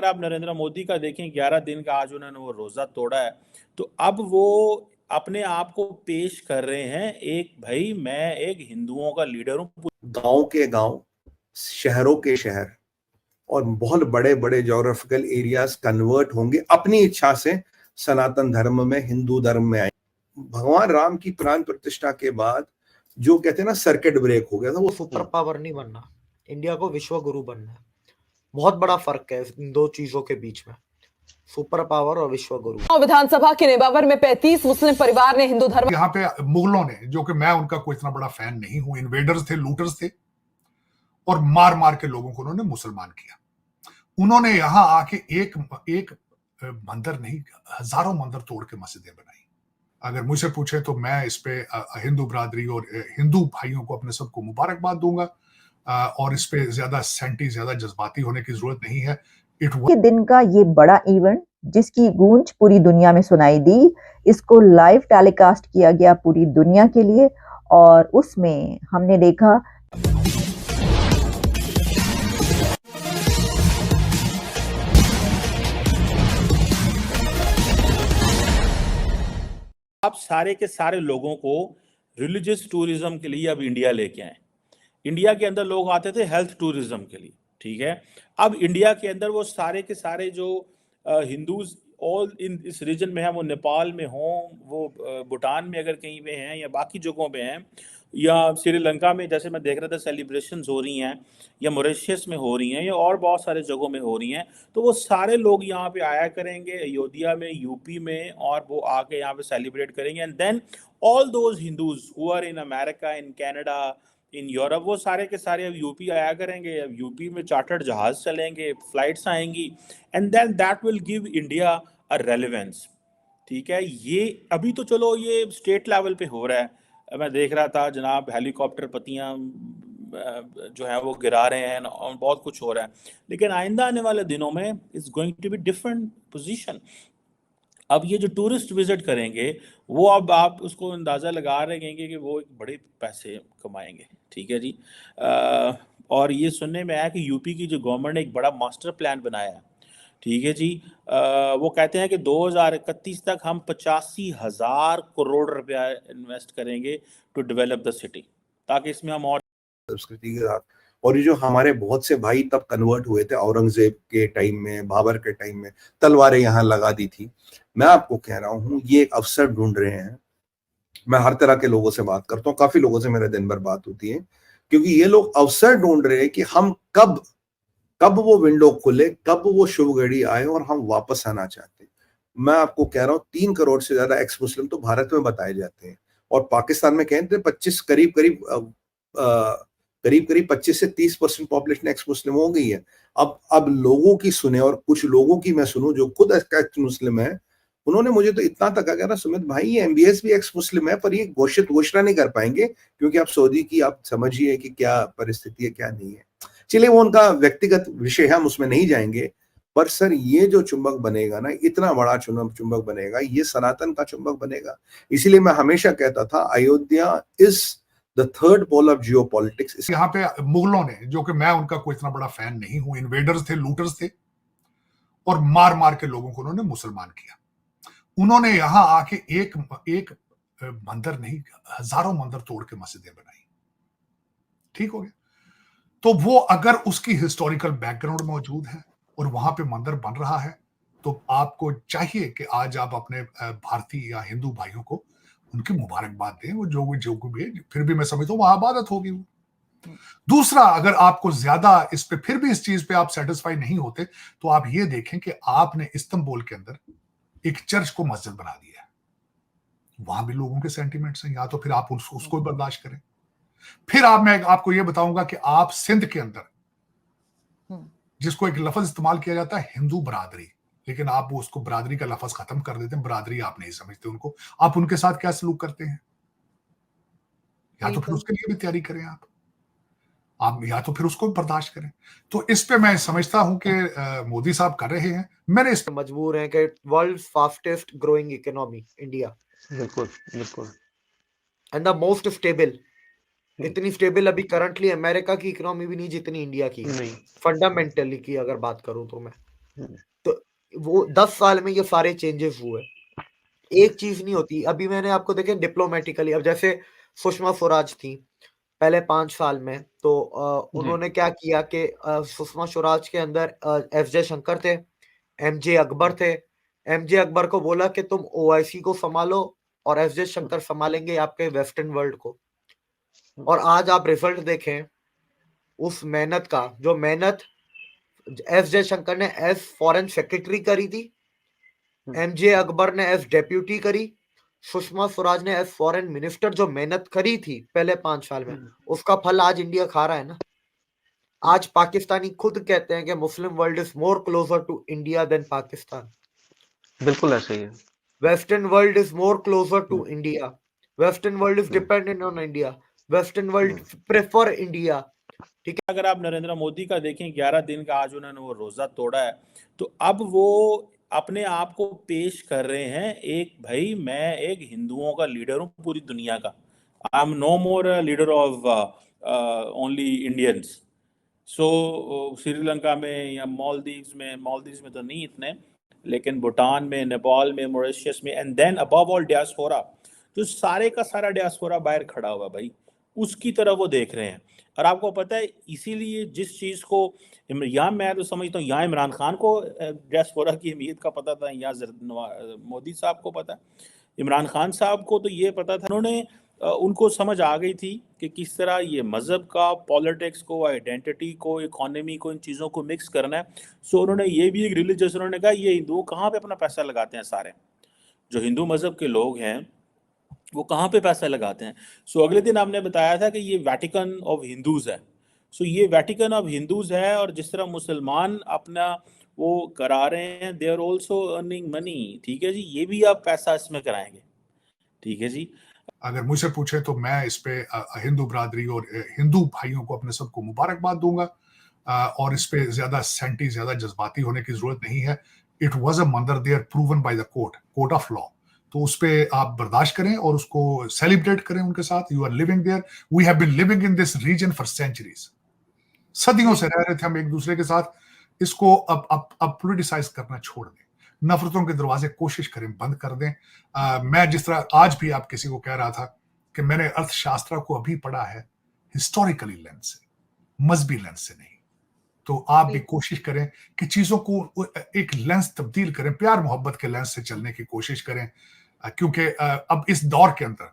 अगर आप नरेंद्र मोदी का देखें 11 दिन का आज उन्होंने वो रोजा तोड़ा है, तो अब वो अपने आप को पेश कर रहे हैं एक भाई मैं एक हिंदुओं का लीडर हूँ। गांव के गांव, शहरों के शहर और बहुत बड़े बड़े ज्योग्राफिकल एरियाज कन्वर्ट होंगे अपनी इच्छा से सनातन धर्म में, हिंदू धर्म में आए। भगवान राम की प्राण प्रतिष्ठा के बाद जो कहते हैं ना सर्किट ब्रेक हो गया था, वो सुपर पावर नहीं बनना, इंडिया को विश्व गुरु बनना है। बहुत बड़ा फर्क है इन दो चीजों के बीच में, सुपर पावर और विश्व गुरु। विधानसभा के नेवावर में 35 मुस्लिम परिवार ने हिंदू धर्म, यहाँ पे मुगलों ने, जो कि मैं उनका कोई इतना बड़ा फैन नहीं हूं, इन्वेडर्स थे, लूटर्स थे, और मार मार के लोगों को उन्होंने मुसलमान किया। उन्होंने यहां आके एक मंदिर नहीं, हजारों मंदिर तोड़ के मस्जिदें बनाई। अगर मुझसे पूछे तो मैं इस पे हिंदू बरादरी और हिंदू भाइयों को अपने सबको मुबारकबाद दूंगा, और इस पे ज्यादा जज्बाती होने की जरूरत नहीं है। के दिन का ये बड़ा इवेंट जिसकी गूंज पूरी दुनिया में सुनाई दी, इसको लाइव टेलीकास्ट किया गया पूरी दुनिया के लिए, और उसमें हमने देखा आप सारे के सारे लोगों को रिलीजियस टूरिज्म के लिए अब इंडिया लेके आए। इंडिया के अंदर लोग आते थे हेल्थ टूरिज्म के लिए, ठीक है। अब इंडिया के अंदर वो सारे के सारे जो हिंदूज ऑल इन इस रीजन में हैं, वो नेपाल में हों, वो भूटान में अगर कहीं पे हैं या बाकी जगहों पे हैं, या श्रीलंका में जैसे मैं देख रहा था सेलिब्रेशंस हो रही हैं, या मॉरिशस में हो रही हैं, या और बहुत सारे जगहों में हो रही हैं, तो वो सारे लोग यहाँ पे आया करेंगे अयोध्या में, यूपी में, और वो आके यहाँ पे सेलिब्रेट करेंगे। And then all those Hindus who are in America, in Canada, in Europe, वो सारे के सारे अब यूपी आया करेंगे। अब यूपी में चार्टर्ड जहाज चलेंगे, फ्लाइट्स आएंगी, and then that will give India a relevance, ठीक है। ये अभी तो चलो ये स्टेट लेवल पे हो रहा है, मैं देख रहा था जनाब हेलीकॉप्टर पत्तियां जो है वो गिरा रहे हैं और बहुत कुछ हो रहा है, लेकिन आइंदा आने वाले दिनों में it's going to be different position. अब ये जो टूरिस्ट विजिट करेंगे वो अब आप उसको अंदाज़ा लगा रहे हैं कि वो एक बड़े पैसे कमाएंगे, ठीक है जी। और ये सुनने में आया कि यूपी की जो गवर्नमेंट ने एक बड़ा मास्टर प्लान बनाया है, ठीक है जी। वो कहते हैं कि 2031 तक हम 85,000 करोड़ रुपया इन्वेस्ट करेंगे टू डेवलप द सिटी, ताकि इसमें हम और संस्कृति के साथ। और ये जो हमारे बहुत से भाई तब कन्वर्ट हुए थे औरंगजेब के टाइम में, बाबर के टाइम में, तलवारें यहाँ लगा दी थी। मैं आपको कह रहा हूँ ये एक अवसर ढूंढ रहे हैं। मैं हर तरह के लोगों से बात करता हूँ, काफी लोगों से मेरे दिन भर बात होती है, क्योंकि ये लोग अवसर ढूंढ रहे हैं कि हम कब वो विंडो खुले, कब वो शुभ घड़ी आए और हम वापस आना चाहते हैं। मैं आपको कह रहा हूँ 3 करोड़ से ज्यादा एक्स मुस्लिम तो भारत में बताए जाते हैं, और पाकिस्तान में कहते हैं 25 करीब 25 से 30% पॉपुलेशन एक्स मुस्लिम हो गई है। अब लोगों की सुने, और कुछ लोगों की मैं सुनूं जो खुद एक्स मुस्लिम है, उन्होंने मुझे तो इतना तक कहा ना, सुमित भाई ये एमबीएस भी एक्स मुस्लिम है, पर ये घोषणा नहीं कर पाएंगे क्योंकि आप सऊदी की आप समझिए कि क्या परिस्थिति है क्या नहीं है। चलिए वो उनका व्यक्तिगत विषय है, हम उसमें नहीं जाएंगे, पर सर ये जो चुंबक बनेगा ना, इतना बड़ा चुंबक बनेगा, ये सनातन का चुंबक बनेगा। इसीलिए मैं हमेशा कहता था Ayodhya is the third pole of geopolitics. यहाँ पे मुगलों ने, जो कि मैं उनका कोई इतना बड़ा फैन नहीं हूं, इन्वेडर्स थे, लूटर्स थे, और मार मार के लोगों को उन्होंने मुसलमान किया। उन्होंने यहां आके एक मंदिर नहीं, हजारों मंदिर तोड़ के मस्जिदें बनाई। ठीक हो गया। तो वो अगर उसकी हिस्टोरिकल बैकग्राउंड मौजूद है और वहां पे मंदिर बन रहा है, तो आपको चाहिए कि आज आप अपने भारतीय या हिंदू भाइयों को उनकी मुबारकबाद दें। वो जो भी है, फिर भी मैं समझता हूँ वहां इबादत होगी वो। दूसरा, अगर आपको ज्यादा इस पे फिर भी इस चीज पे आप सेटिस्फाई नहीं होते, तो आप ये देखें कि आपने इस्तांबुल के अंदर एक चर्च को मस्जिद बना दिया है। वहां भी लोगों के सेंटिमेंट्स हैं, या तो फिर आप उसको बर्दाश्त करें। फिर मैं आपको ये बताऊंगा कि आप सिंध के अंदर, जिसको एक लफ्ज इस्तेमाल किया जाता है हिंदू बरादरी, लेकिन आप वो उसको बरादरी का लफ्ज खत्म कर देते हैं, बरादरी आप नहीं समझते उनको, आप उनके साथ क्या सलूक करते हैं। या तो फिर उसके लिए भी तैयारी करें आप या तो फिर उसको बर्दाश्त करें। तो इस पे मैं समझता हूं कि मोदी साहब कर रहे हैं। मैंने इस मजबूर हैं कि world fastest growing economy India, बिल्कुल बिल्कुल, एंड द मोस्ट स्टेबल। इतनी स्टेबल अभी करंटली अमेरिका की इकोनॉमी भी नहीं जितनी इंडिया की, नहीं फंडामेंटली की अगर बात करूं तो मैं। तो वो 10 साल में ये सारे चेंजेस हुए। एक चीज नहीं होती। अभी मैंने आपको देखे डिप्लोमेटिकली, अब जैसे सुषमा स्वराज थी पहले 5 साल में, तो उन्होंने क्या किया कि सुषमा स्वराज के अंदर एस जयशंकर थे, एमजे अकबर थे। एमजे अकबर को बोला कि तुम ओआईसी को संभालो और एस जयशंकर संभालेंगे आपके वेस्टर्न वर्ल्ड को। और आज आप रिजल्ट देखें उस मेहनत का, जो मेहनत एस जयशंकर ने एज फॉरेन सेक्रेटरी करी थी, एमजे अकबर ने एज डेप्यूटी करी, सुषमा स्वराज ने एज फॉरेन मिनिस्टर जो मेहनत करी थी पहले 5 साल में, उसका फल आज इंडिया खा रहा है ना। आज पाकिस्तानी खुद कहते हैं कि Muslim world is more closer to India than Pakistan. बिल्कुल ऐसे ही है। Western world is more closer to India, western world is dependent on India, western world prefer India. ठीक है, अगर आप नरेंद्र मोदी का देखें 11 दिन का आज उन्होंने वो रोजा तोड़ा है, तो अब वो अपने आप को पेश कर रहे हैं एक भाई मैं एक हिंदुओं का लीडर हूँ पूरी दुनिया का। I am no more leader of only Indians. So Sri Lanka में या मालदीव्स में तो नहीं इतने, लेकिन भूटान में, नेपाल में, मॉरिशस में, and then above all diaspora, जो सारे का सारा डियास्पोरा बाहर खड़ा हुआ भाई, उसकी तरफ वो देख रहे हैं। और आपको पता है इसीलिए जिस चीज़ को यहाँ मैं तो समझता हूँ, यहाँ इमरान खान को डियास्पोरा की अहमियत का पता था, यहाँ मोदी साहब को पता है, इमरान खान साहब को तो ये पता था। उन्होंने उनको समझ आ गई थी कि किस तरह ये मज़हब का, पॉलिटिक्स को, आइडेंटिटी को, इकोनॉमी को, इन चीज़ों को मिक्स करना है। सो उन्होंने ये भी एक रिलीजियस, उन्होंने कहा ये हिंदू कहाँ पे अपना पैसा लगाते हैं, सारे जो हिंदू मज़हब के लोग हैं वो कहाँ पे पैसा लगाते हैं। सो अगले दिन आपने बताया था कि ये वेटिकन ऑफ हिंदूज़ है। सो ये वेटिकन ऑफ हिंदूज़ है, और जिस तरह मुसलमान अपना वो करा रहे हैं, they are also earning money. ठीक है जी, ये भी आप पैसा इसमें कराएंगे। ठीक है जी। अगर मुझसे पूछे तो मैं इस पे हिंदू बरादरी और हिंदू भाइयों को अपने सबको मुबारकबाद दूंगा, और इस पे ज्यादा सेंटी, ज्यादा जज्बाती होने की जरूरत नहीं है। It was a mandir there proven by the court of law. तो उस पे आप बर्दाश्त करें और उसको सेलिब्रेट करें उनके साथ। You are living there, we have been living in this region for centuries. सदियों से रह रहे थे हम एक दूसरे के साथ। इसको अब पॉलिटिसाइज करना छोड़ दें, नफरतों के दरवाजे कोशिश करें बंद कर दें। मैं जिस तरह आज भी आप किसी को कह रहा था कि मैंने अर्थशास्त्र को अभी पढ़ा है हिस्टोरिकली लेंस से, मजहबी लेंस से नहीं। तो आप भी कोशिश करें कि चीजों को एक लेंस तब्दील करें, प्यार मोहब्बत के लेंस से चलने की कोशिश करें, क्योंकि अब इस दौर के अंदर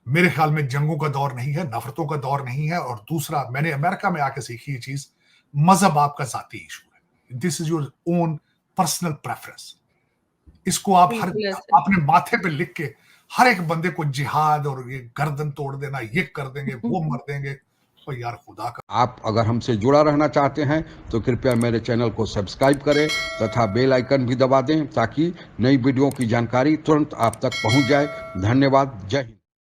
मेरे ख्याल में जंगों का दौर नहीं है, नफरतों का दौर नहीं है। और दूसरा, मैंने अमेरिका में आके सीखी ये चीज, मजहब आपका जाती इशू है। This is your own personal preference. इसको आप अपने माथे पे लिख के हर एक बंदे को जिहाद और ये गर्दन तोड़ देना, ये कर देंगे, वो मर देंगे, तो यार खुदा का। आप अगर हमसे जुड़ा रहना चाहते हैं तो कृपया मेरे चैनल को सब्सक्राइब करें तथा बेल आइकन भी दबा दें, ताकि नई वीडियो की जानकारी तुरंत आप तक पहुंच जाए। धन्यवाद। जय हिंद।